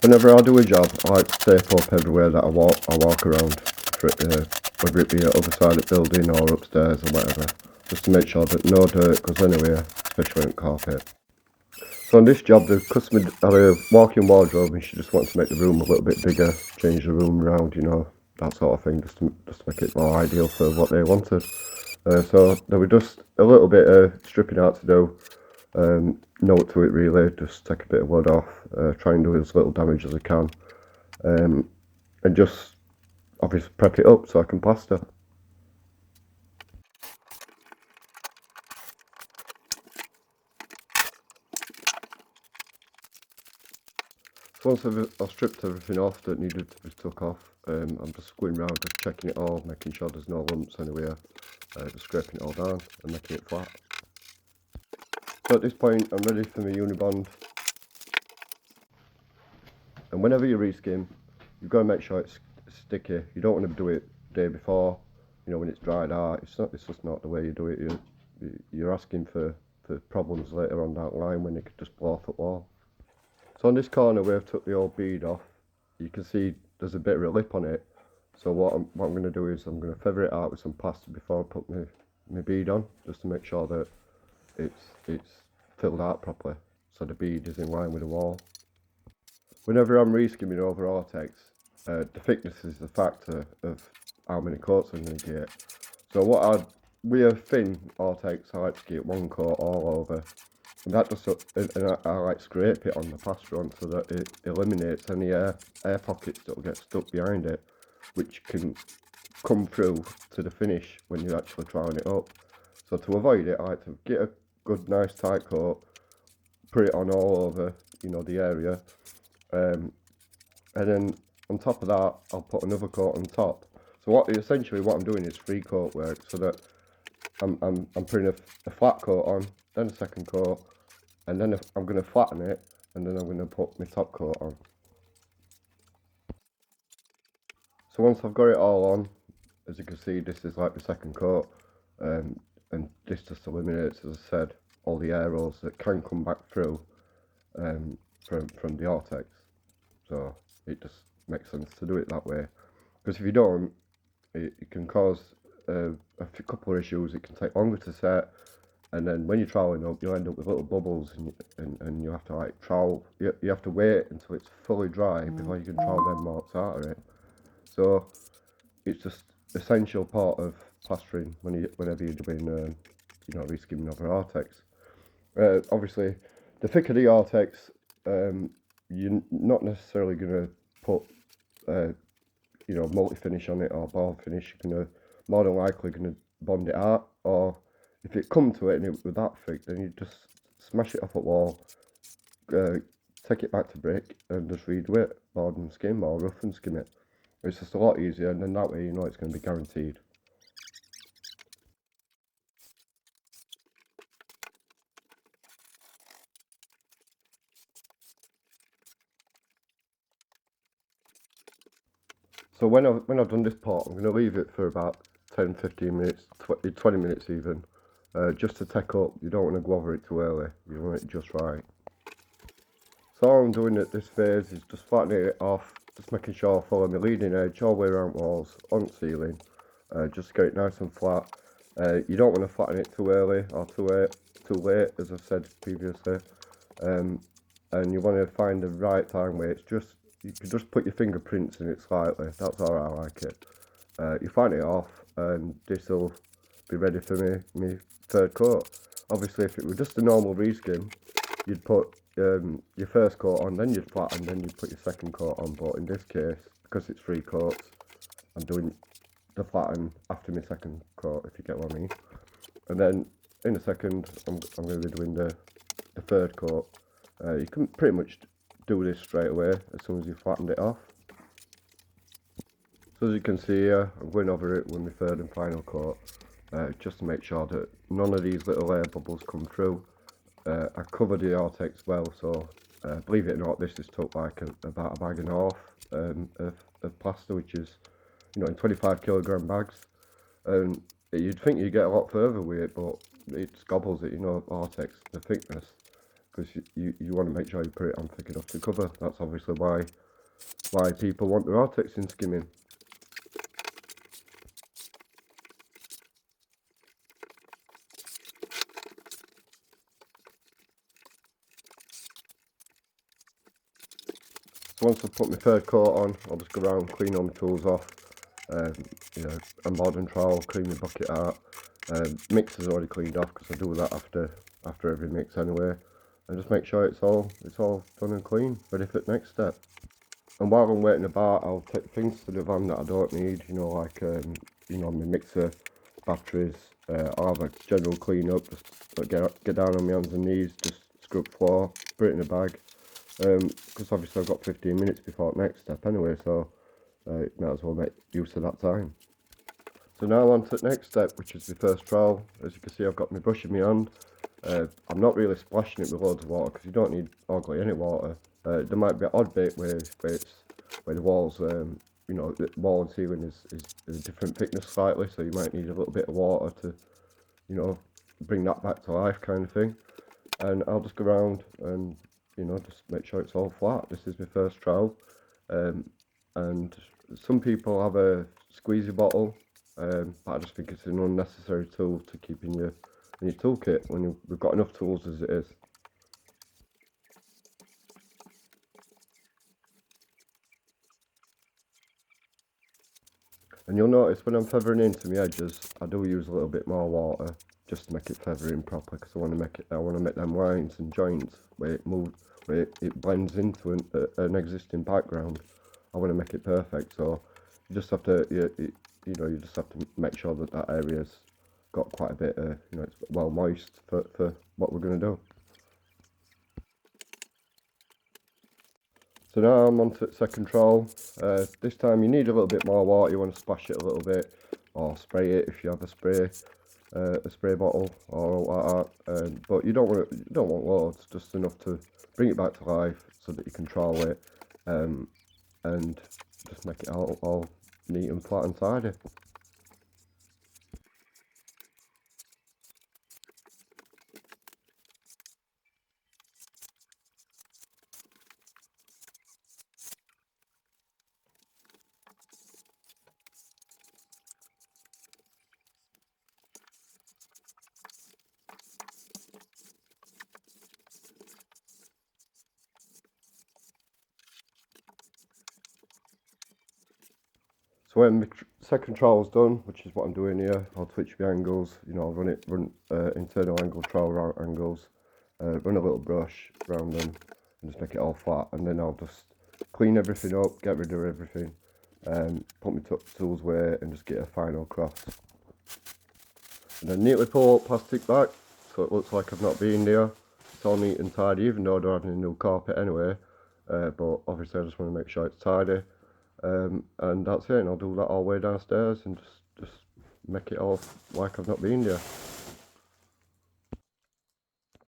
Whenever I do a job, I like to tape up everywhere that I walk around, for it, whether it be at the other side of the building or upstairs or whatever, just to make sure that no dirt goes anywhere, especially on carpet. So on this job, the customer had a walk-in wardrobe and she just wanted to make the room a little bit bigger, change the room around, you know, that sort of thing, just to make it more ideal for what they wanted. So there was just a little bit of stripping out to do. Note to it really, just take a bit of wood off, try and do as little damage as I can, and just obviously prep it up so I can plaster. So once I've stripped everything off that needed to be took off, I'm just going around just checking it all, making sure there's no lumps anywhere, just scraping it all down and making it flat. So at this point I'm ready for my unibond, and whenever you reskim, you've got to make sure it's sticky. You don't want to do it the day before, you know, when it's dried out. It's just not the way you do it. You're asking for problems later on down the line when it could just blow off the wall. So on this corner where I've took the old bead off, you can see there's a bit of a lip on it. So what I'm going to do is I'm going to feather it out with some plaster before I put my bead on, just to make sure that it's filled out properly, so the bead is in line with the wall. Whenever I'm reskimming over artex, the thickness is the factor of how many coats I'm going to get. So with a thin artex, I like to get one coat all over, and that just and I like scrape it on the plaster on so that it eliminates any air pockets that will get stuck behind it, which can come through to the finish when you're actually trying it up. So to avoid it, I like to get a good nice tight coat, put it on all over, you know, the area, and then on top of that I'll put another coat on top. So essentially what I'm doing is 3 coat work, so that I'm putting a flat coat on, then a second coat, and then I'm going to flatten it, and then I'm going to put my top coat on. So once I've got it all on, as you can see, this is like the second coat, and this just eliminates, as I said, all the air holes that can come back through from the artex. So it just makes sense to do it that way, because if you don't, it can cause a couple of issues. It can take longer to set, and then when you're troweling up, you'll end up with little bubbles, and you have to like trowel. You have to wait until it's fully dry before you can trowel them marks out of it. So it's just essential part of plastering whenever you're doing you know, reskimming over artex. Obviously, the thicker the artex, you're not necessarily going to put you know, multi-finish on it or ball finish. You're gonna more than likely gonna bond it out, or if it come to it and it was that thick, then you just smash it off a wall, take it back to brick and just redo it, board and skim or rough and skim it. It's just a lot easier, and then that way you know it's going to be guaranteed. So when I've done this part, I'm going to leave it for about 10-15 minutes, 20 minutes even, just to take up. You don't want to go over it too early, you want it just right. So all I'm doing at this phase is just flattening it off, just making sure I follow my leading edge all the way around walls, on the ceiling, just to get it nice and flat. You don't want to flatten it too early or too late, as I've said previously, and you want to find the right time where it's just, you can just put your fingerprints in it slightly. That's how I like it. You flatten it off, and this will be ready for me third coat. Obviously, if it were just a normal reskim, you'd put your first coat on, then you'd flatten, then you'd put your second coat on. But in this case, because it's 3 coats, I'm doing the flatten after my second coat, if you get what I mean. And then in a second, I'm going to be doing the third coat. You can pretty much do this straight away as soon as you flattened it off. So as you can see here, I'm going over it with my third and final coat, just to make sure that none of these little air bubbles come through. I covered the artex well, so believe it or not, this is took like about a bag and a half of plaster, which is, you know, in 25 kilogram bags. And you'd think you'd get a lot further with it, but it gobbles it, you know, artex, the thickness. because you want to make sure you put it on thick enough to cover. That's obviously why people want their artex in skimming. So once I've put my third coat on, I'll just go around, clean all my tools off, you know, and and trowel, clean my bucket out. Mixer's already cleaned off because I do that after every mix anyway, and just make sure it's all done and clean, ready for the next step. And while I'm waiting about, I'll take things to the van that I don't need, you know, like you know, my mixer, batteries. I'll have a general clean up, just get down on my hands and knees, just scrub floor, put it in a bag. Because obviously I've got 15 minutes before the next step anyway, so might as well make use of that time. So now on to the next step, which is the first trowel. As you can see, I've got my brush in my hand. I'm not really splashing it with loads of water because you don't need hardly any water. There might be an odd bit where the walls, you know, the wall and ceiling is a different thickness slightly, so you might need a little bit of water to, you know, bring that back to life kind of thing. And I'll just go around and, you know, just make sure it's all flat. This is my first trowel, and some people have a squeezy bottle, but I just think it's an unnecessary tool to keep in your toolkit when we've got enough tools as it is. And you'll notice when I'm feathering into my edges, I do use a little bit more water just to make it feather in properly, because I want to make them lines and joints where it blends into an existing background. I want to make it perfect, so you just have to you know, you just have to make sure that area's got quite a bit you know, it's well moist for what we're going to do. So now I'm on to the second trowel. This time you need a little bit more water. You want to splash it a little bit, or spray it if you have a spray bottle or like that. But you don't want loads, just enough to bring it back to life so that you can trowel it, and just make it all neat and flat and tidy. So when my second trowel's done, which is what I'm doing here, I'll switch my angles. You know, I'll run internal angle, trowel angles, run a little brush around them, and just make it all flat. And then I'll just clean everything up, get rid of everything, put my tools away, and just get a final cross. And then neatly pull up plastic back, so it looks like I've not been there. It's all neat and tidy, even though I don't have any new carpet anyway. But obviously I just want to make sure it's tidy. And that's it, and I'll do that all the way downstairs and just make it all like I've not been there.